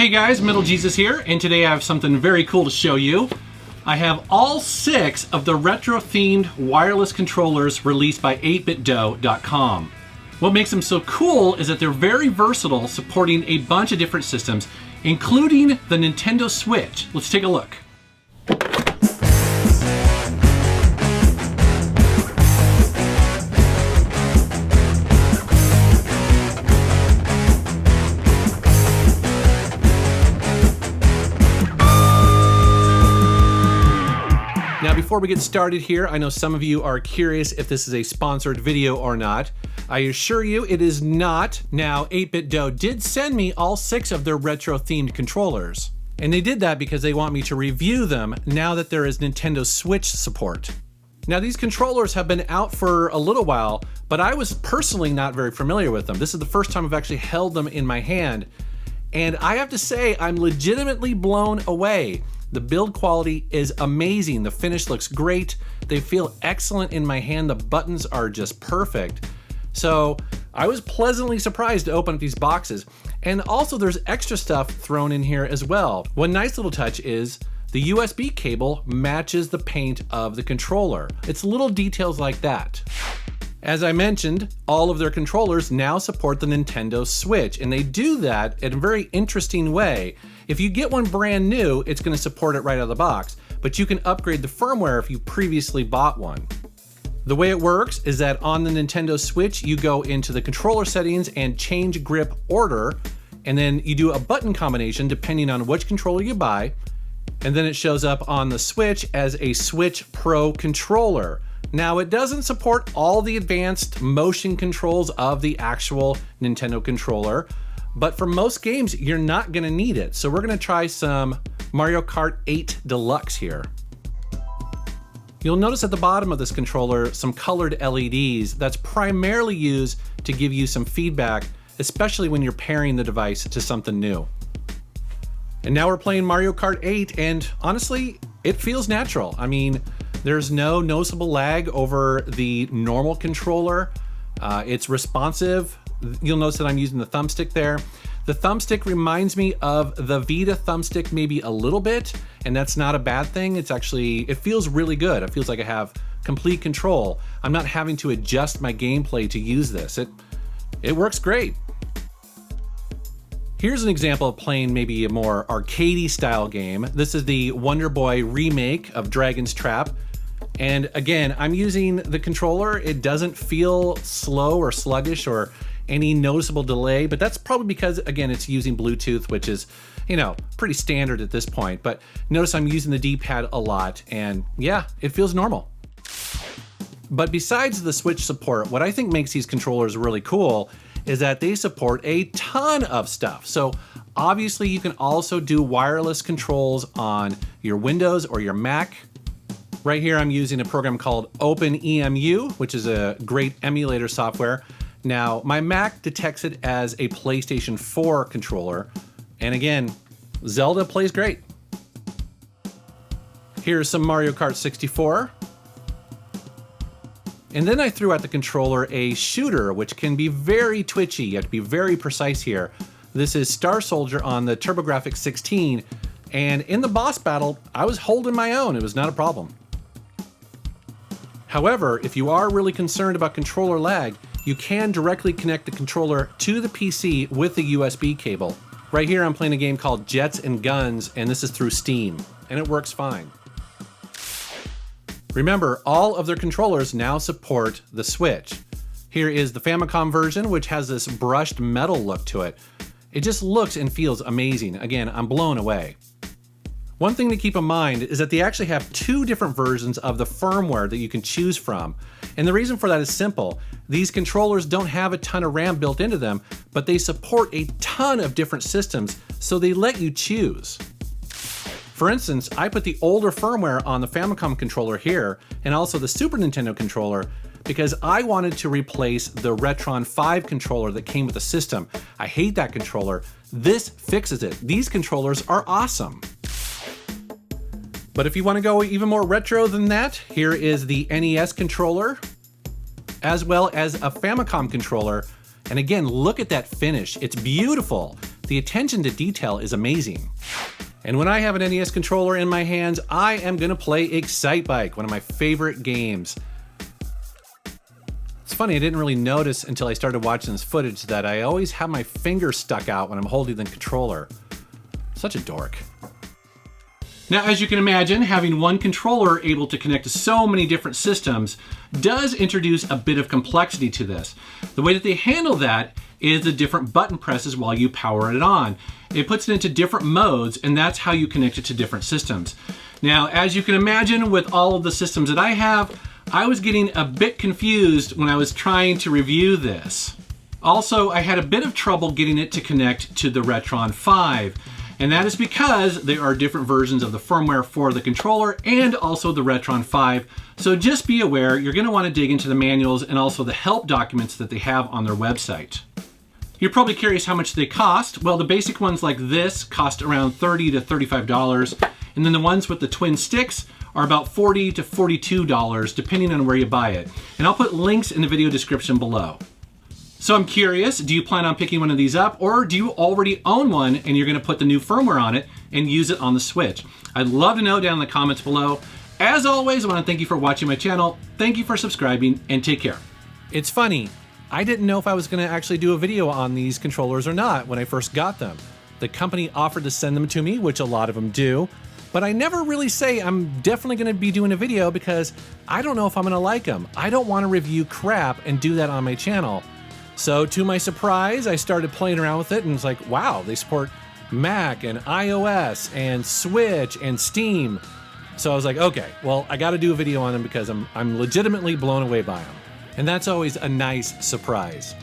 Hey guys, MetalJesus here, and today I have something very cool to show you. I have all 6 of the retro-themed wireless controllers released by 8bitdo.com. What makes them so cool is that they're very versatile, supporting a bunch of different systems, including the Nintendo Switch. Let's take a look. Now, before we get started here, I know some of you are curious if this is a sponsored video or not. I assure you it is not. Now, 8bitdo did send me all 6 of their retro-themed controllers. And they did that because they want me to review them now that there is Nintendo Switch support. Now, these controllers have been out for a little while, but I was personally not very familiar with them. This is the first time I've actually held them in my hand. And I have to say, I'm legitimately blown away. The build quality is amazing. The finish looks great. They feel excellent in my hand. The buttons are just perfect. So I was pleasantly surprised to open up these boxes. And also there's extra stuff thrown in here as well. One nice little touch is the USB cable matches the paint of the controller. It's little details like that. As I mentioned, all of their controllers now support the Nintendo Switch, and they do that in a very interesting way. If you get one brand new, it's going to support it right out of the box, but you can upgrade the firmware if you previously bought one. The way it works is that on the Nintendo Switch, you go into the controller settings and change grip order, and then you do a button combination depending on which controller you buy, and then it shows up on the Switch as a Switch Pro controller. Now, it doesn't support all the advanced motion controls of the actual Nintendo controller, but for most games, you're not gonna need it. So we're gonna try some Mario Kart 8 Deluxe here. You'll notice at the bottom of this controller some colored LEDs. That's primarily used to give you some feedback, especially when you're pairing the device to something new. And now we're playing Mario Kart 8, and honestly, it feels natural. I mean, there's no noticeable lag over the normal controller. It's responsive. You'll notice that I'm using the thumbstick there. The thumbstick reminds me of the Vita thumbstick maybe a little bit, and that's not a bad thing. It's actually, it feels really good. It feels like I have complete control. I'm not having to adjust my gameplay to use this. It works great. Here's an example of playing maybe a more arcadey style game. This is the Wonder Boy remake of Dragon's Trap. And again, I'm using the controller. It doesn't feel slow or sluggish or any noticeable delay, but that's probably because, again, it's using Bluetooth, which is, you know, pretty standard at this point. But notice I'm using the D-pad a lot, and yeah, it feels normal. But besides the Switch support, what I think makes these controllers really cool is that they support a ton of stuff. So obviously you can also do wireless controls on your Windows or your Mac. Right here I'm using a program called OpenEMU, which is a great emulator software. Now, my Mac detects it as a PlayStation 4 controller, and again, Zelda plays great. Here's some Mario Kart 64. And then I threw at the controller a shooter, which can be very twitchy. You have to be very precise here. This is Star Soldier on the TurboGrafx 16, and in the boss battle, I was holding my own. It was not a problem. However, if you are really concerned about controller lag, you can directly connect the controller to the PC with the USB cable. Right here, I'm playing a game called Jets and Guns, and this is through Steam, and it works fine. Remember, all of their controllers now support the Switch. Here is the Famicom version, which has this brushed metal look to it. It just looks and feels amazing. Again, I'm blown away. One thing to keep in mind is that they actually have 2 different versions of the firmware that you can choose from. And the reason for that is simple. These controllers don't have a ton of RAM built into them, but they support a ton of different systems, so they let you choose. For instance, I put the older firmware on the Famicom controller here, and also the Super Nintendo controller, because I wanted to replace the Retron 5 controller that came with the system. I hate that controller. This fixes it. These controllers are awesome. But if you want to go even more retro than that, here is the NES controller, as well as a Famicom controller. And again, look at that finish. It's beautiful. The attention to detail is amazing. And when I have an NES controller in my hands, I am gonna play Excitebike, one of my favorite games. It's funny, I didn't really notice until I started watching this footage that I always have my finger stuck out when I'm holding the controller. Such a dork. Now, as you can imagine, having one controller able to connect to so many different systems does introduce a bit of complexity to this. The way that they handle that is the different button presses while you power it on. It puts it into different modes, and that's how you connect it to different systems. Now, as you can imagine, with all of the systems that I have, I was getting a bit confused when I was trying to review this. Also, I had a bit of trouble getting it to connect to the Retron 5. And that is because there are different versions of the firmware for the controller and also the Retron 5. So just be aware, you're going to want to dig into the manuals and also the help documents that they have on their website. You're probably curious how much they cost. Well, the basic ones like this cost around $30 to $35. And then the ones with the twin sticks are about $40 to $42, depending on where you buy it. And I'll put links in the video description below. So I'm curious, do you plan on picking one of these up, or do you already own one and you're gonna put the new firmware on it and use it on the Switch? I'd love to know down in the comments below. As always, I wanna thank you for watching my channel. Thank you for subscribing, and take care. It's funny, I didn't know if I was gonna actually do a video on these controllers or not when I first got them. The company offered to send them to me, which a lot of them do, but I never really say I'm definitely gonna be doing a video because I don't know if I'm gonna like them. I don't wanna review crap and do that on my channel. So to my surprise, I started playing around with it and it's like, wow, they support Mac and iOS and Switch and Steam. So I was like, okay, well, I gotta do a video on them because I'm legitimately blown away by them. And that's always a nice surprise.